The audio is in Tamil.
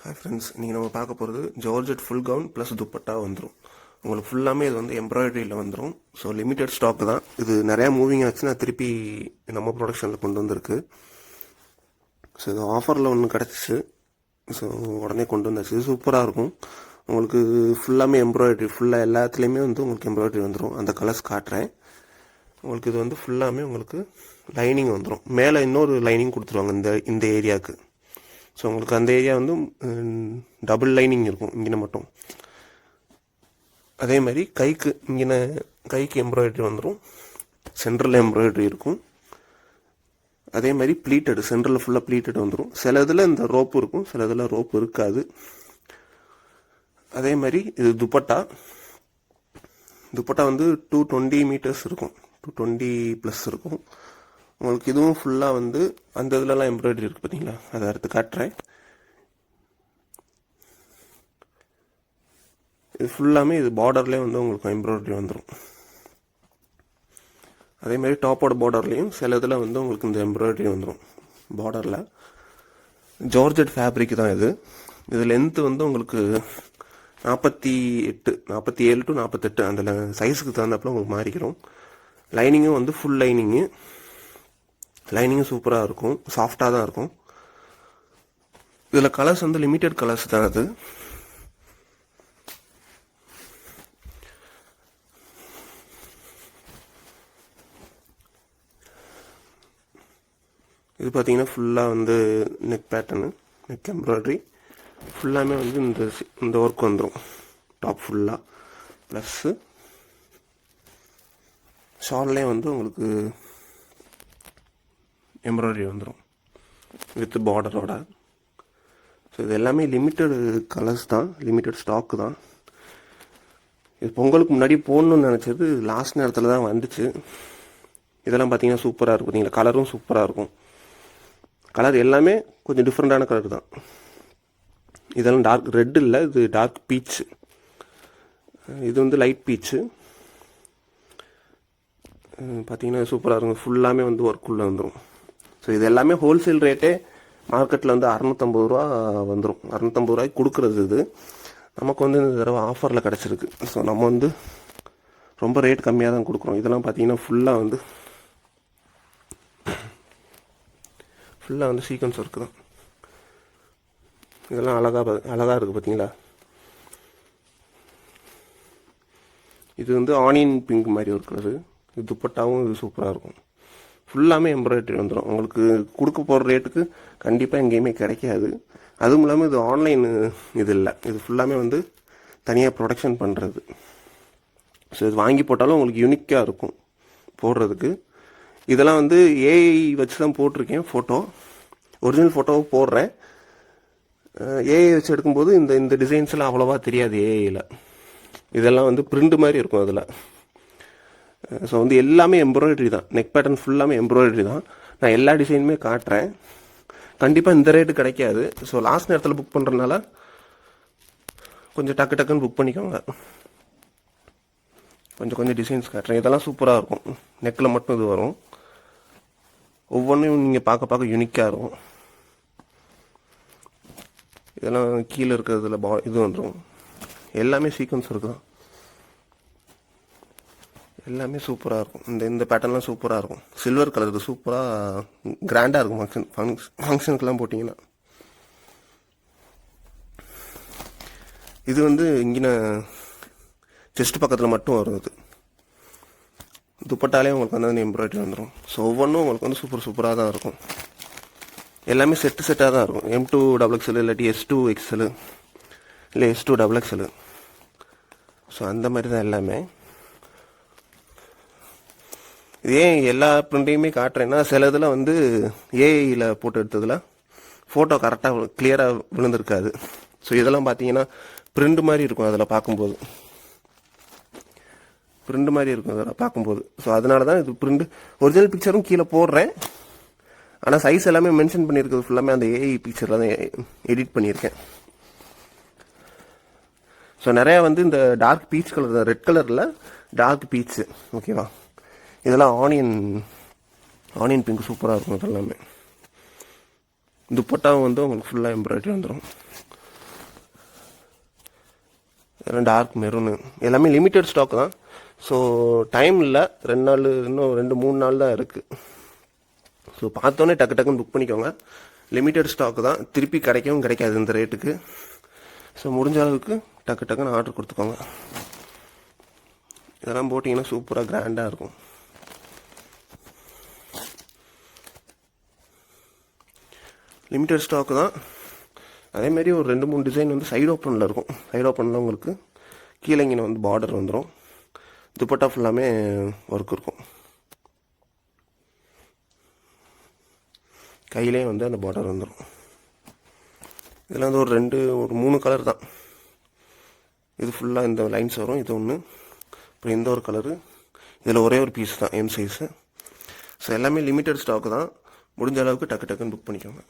ஹாய் ஃப்ரெண்ட்ஸ், இன்றைக்கி நம்ம பார்க்க போகிறது georgette full gown plus dupatta வந்துடும். உங்களுக்கு ஃபுல்லாமே இது வந்து எம்ப்ராய்டரியில் வந்துடும். ஸோ லிமிட்டட் ஸ்டாக் தான் இது. நிறையா மூவிங் ஆச்சுன்னா திருப்பி நம்ம ப்ரொடக்ஷனில் கொண்டு வந்திருக்கு. ஸோ இது ஆஃபரில் ஒன்று கிடச்சிச்சு. ஸோ உடனே கொண்டு வந்தாச்சு. இது சூப்பராக இருக்கும். உங்களுக்கு ஃபுல்லாமே எம்ப்ராய்டரி, ஃபுல்லாக எல்லாத்துலேயுமே வந்து உங்களுக்கு எம்ப்ராய்டரி வந்துடும். அந்த கலர்ஸ் காட்டுறேன். உங்களுக்கு இது வந்து ஃபுல்லாமே உங்களுக்கு லைனிங் வந்துடும். மேலே இன்னொரு லைனிங் கொடுத்துருவாங்க இந்த ஏரியாவுக்கு. ஸோ உங்களுக்கு அந்த ஏரியா வந்து டபுள் லைனிங் இருக்கும் இங்கே மட்டும். அதே மாதிரி கைக்கு எம்ப்ராய்டரி வந்துடும். சென்டரில் எம்ப்ராய்டரி இருக்கும். அதே மாதிரி ப்ளீட்டடு, சென்டரில் ஃபுல்லாக ப்ளீட்டட் வந்துடும். சில இதில் இந்த ரோப்பு இருக்கும், சில இதில் ரோப்பு இருக்காது. அதே மாதிரி இது துப்பட்டா வந்து 220 மீட்டர்ஸ் இருக்கும், 220+ இருக்கும். உங்களுக்கு இதுவும் ஃபுல்லாக வந்து அந்த இதுலலாம் எம்ப்ராய்டரி இருக்குது பார்த்தீங்களா, அதை அடுத்து காட்டுறேன். இது ஃபுல்லாமே இது பார்டர்லேயே வந்து உங்களுக்கு எம்ப்ராய்டரி வந்துடும். அதே மாதிரி டாப்போட பார்டர்லேயும் சில இதில் வந்து உங்களுக்கு இந்த எம்ப்ராய்டரி வந்துடும் பார்டரில். ஜார்ஜெட் ஃபேப்ரிக் தான் இது. இது லென்த்து வந்து உங்களுக்கு 47 to 48 அந்த சைஸுக்கு தகுந்தப்பில் உங்களுக்கு மாறிக்கிறோம். லைனிங்கும் வந்து ஃபுல் லைனிங்கும் சூப்பராக இருக்கும், சாஃப்டாக தான் இருக்கும். இதில் கலர்ஸ் வந்து லிமிட்டட் கலர்ஸ் தான். அது இது பார்த்தீங்கன்னா ஃபுல்லாக வந்து நெக் பேட்டர்னு, நெக் எம்ப்ராய்டரி ஃபுல்லாமே வந்து இந்த ஒர்க் வந்துடும் டாப் ஃபுல்லாக. ப்ளஸ்ஸு ஷால்லே வந்து உங்களுக்கு எம்ப்ராய்டரி வந்துடும் வித் பார்டரோட. ஸோ இது எல்லாமே லிமிட்டட் கலர்ஸ் தான், லிமிட்டட் ஸ்டாக்கு தான். இது பொங்கலுக்கு முன்னாடி போடணும்னு நினச்சது லாஸ்ட் நேரத்தில் தான் வந்துச்சு. இதெல்லாம் பார்த்தீங்கன்னா சூப்பராக இருக்கும். பார்த்தீங்களா, கலரும் சூப்பராக இருக்கும். கலர் எல்லாமே கொஞ்சம் டிஃப்ரெண்ட்டான கலர் தான். இதெல்லாம் டார்க் ரெட் இல்லை, இது டார்க் பீச்சு. இது வந்து லைட் பீச்சு. பார்த்தீங்கன்னா சூப்பராக இருக்கும். ஃபுல்லாமே வந்து ஒர்க்குள்ளே வந்துடும். ஸோ இது எல்லாமே ஹோல்சேல் ரேட்டே மார்க்கெட்டில் வந்து 650 ரூபா வந்துடும். 650 ரூபாய்க்கு கொடுக்குறது இது. நமக்கு வந்து இந்த தடவை ஆஃபரில் கிடச்சிருக்கு. ஸோ நம்ம வந்து ரொம்ப ரேட் கம்மியாக தான் கொடுக்குறோம். இதெல்லாம் பார்த்தீங்கன்னா ஃபுல்லாக வந்து சீக்வன்ஸ் ஒர்க்கு தான். இதெல்லாம் அழகாக இருக்குது பார்த்தீங்களா. இது வந்து ஆனியன் பிங்க் மாதிரி ஒரு கலரு. இது துப்பட்டாவும் இது சூப்பராக இருக்கும். ஃபுல்லாமே எம்ப்ராய்டரி வந்துடும். உங்களுக்கு கொடுக்க போகிற ரேட்டுக்கு கண்டிப்பாக எங்கேயுமே கிடைக்காது. அதுவும் இல்லாமல் இது ஆன்லைன் இது இல்லை, இது ஃபுல்லாமே வந்து தனியாக ப்ரொடக்ஷன் பண்ணுறது. ஸோ இது வாங்கி போட்டாலும் உங்களுக்கு யூனிக்காக இருக்கும் போடுறதுக்கு. இதெல்லாம் வந்து ஏஐ வச்சு தான் போட்டிருக்கேன் ஃபோட்டோ. ஒரிஜினல் ஃபோட்டோவை போடுறேன். ஏஐ வச்சு எடுக்கும்போது இந்த டிசைன்ஸ்லாம் அவ்வளோவா தெரியாது ஏஐயில். இதெல்லாம் வந்து பிரிண்ட் மாதிரி இருக்கும் அதில். ஸோ வந்து எல்லாமே எம்ப்ராய்டரி தான். நெக் பேட்டர்ன் ஃபுல்லாமே எம்ப்ராய்டரி தான். நான் எல்லா டிசைனுமே காட்டுறேன். கண்டிப்பாக இந்த ரேட்டு கிடைக்காது. ஸோ லாஸ்ட் நேரத்தில் புக் பண்ணுறதுனால கொஞ்சம் டக்குன்னு புக் பண்ணிக்கோங்க. கொஞ்சம் டிசைன்ஸ் காட்டுறேன். இதெல்லாம் சூப்பராக இருக்கும். நெக்கில் மட்டும் இது வரும். ஒவ்வொன்றையும் நீங்கள் பார்க்க யூனிக்காக இருக்கும். இதெல்லாம் கீழே இருக்கிறதுல இது வந்துடும். எல்லாமே சீக்வன்ஸ் இருக்குதான். எல்லாமே சூப்பராக இருக்கும். இந்த பேட்டர்ன்லாம் சூப்பராக இருக்கும். சில்வர் கலர் இது சூப்பராக கிராண்டாக இருக்கும். ஃபங்க்ஷனுக்கெல்லாம் போட்டிங்கன்னா. இது வந்து இங்கே செஸ்ட் பக்கத்தில் மட்டும் வரும். இது துப்பட்டாலே உங்களுக்கு வந்து எம்ப்ராய்டரி வந்துடும். ஸோ ஒவ்வொன்றும் உங்களுக்கு வந்து சூப்பராக தான் இருக்கும். எல்லாமே செட்டாக தான் இருக்கும். M2 XXL இல்லாட்டி S2 XL இல்லை S2 XXL. ஸோ அந்த மாதிரி தான் எல்லாமே. ஏன் எல்லா ப்ரிண்ட்டையுமே காட்டுறேன்னா, சில இதில் வந்து ஏஐயில் போட்டு எடுத்ததில் ஃபோட்டோ கரெக்டாக கிளியராக விழுந்திருக்காது. ஸோ இதெல்லாம் பார்த்தீங்கன்னா பிரிண்ட் மாதிரி இருக்கும். அதில் பார்க்கும்போது பிரிண்ட் மாதிரி இருக்கும் அதில் பார்க்கும்போது. ஸோ அதனால தான் இது பிரிண்ட். ஒரிஜினல் பிக்சரும் கீழே போடுறேன். ஆனால் சைஸ் எல்லாமே மென்ஷன் பண்ணியிருக்கிறது ஃபுல்லாமே அந்த ஏஐ பிக்சரில் தான் எடிட் பண்ணியிருக்கேன். ஸோ நிறையா வந்து இந்த டார்க் பீச் கலர் தான், ரெட் கலரில் டார்க் பீச்சு. ஓகேவா. இதெல்லாம் ஆனியன் பிங்க் சூப்பராக இருக்கும். இதெல்லாமே துப்பட்டாவும் வந்து உங்களுக்கு ஃபுல்லாக எம்ப்ராய்டரி வந்துடும். இதெல்லாம் டார்க் மெரூனு எல்லாமே லிமிட்டட் ஸ்டாக் தான். ஸோ டைம் இல்லை, 2 நாள், இன்னும் 2-3 நாள் தான் இருக்குது. ஸோ பார்த்தோன்னே டக்கு டக்குன்னு புக் பண்ணிக்கோங்க. லிமிட்டட் ஸ்டாக் தான், திருப்பி கிடைக்கவும் கிடைக்காது இந்த ரேட்டுக்கு. ஸோ முடிஞ்ச அளவுக்கு டக்கு டக்குன்னு ஆர்டர் கொடுத்துக்கோங்க. இதெல்லாம் போட்டிங்கன்னா சூப்பராக கிராண்டாக இருக்கும். லிமிட்டட் ஸ்டாக்கு தான். அதேமாரி ஒரு 2-3 டிசைன் வந்து சைடு ஓப்பனில் இருக்கும். சைடு ஓப்பனில் உங்களுக்கு கீழே இங்கே வந்து பார்டர் வந்துடும். துப்பட்டா ஃபுல்லாமே ஒர்க் இருக்கும். கையிலே வந்து அந்த பார்டர் வந்துடும். இதில் வந்து ஒரு 3 கலர் தான். இது ஃபுல்லாக இந்த லைன்ஸ் வரும். இது ஒன்று, அப்புறம் இந்த ஒரு கலரு. இதில் ஒரே ஒரு பீஸ் தான், எம் சைஸு. ஸோ எல்லாமே லிமிட்டட் ஸ்டாக்கு தான். முடிஞ்ச அளவுக்கு டக்கு டக்குன்னு புக் பண்ணிக்கோங்க.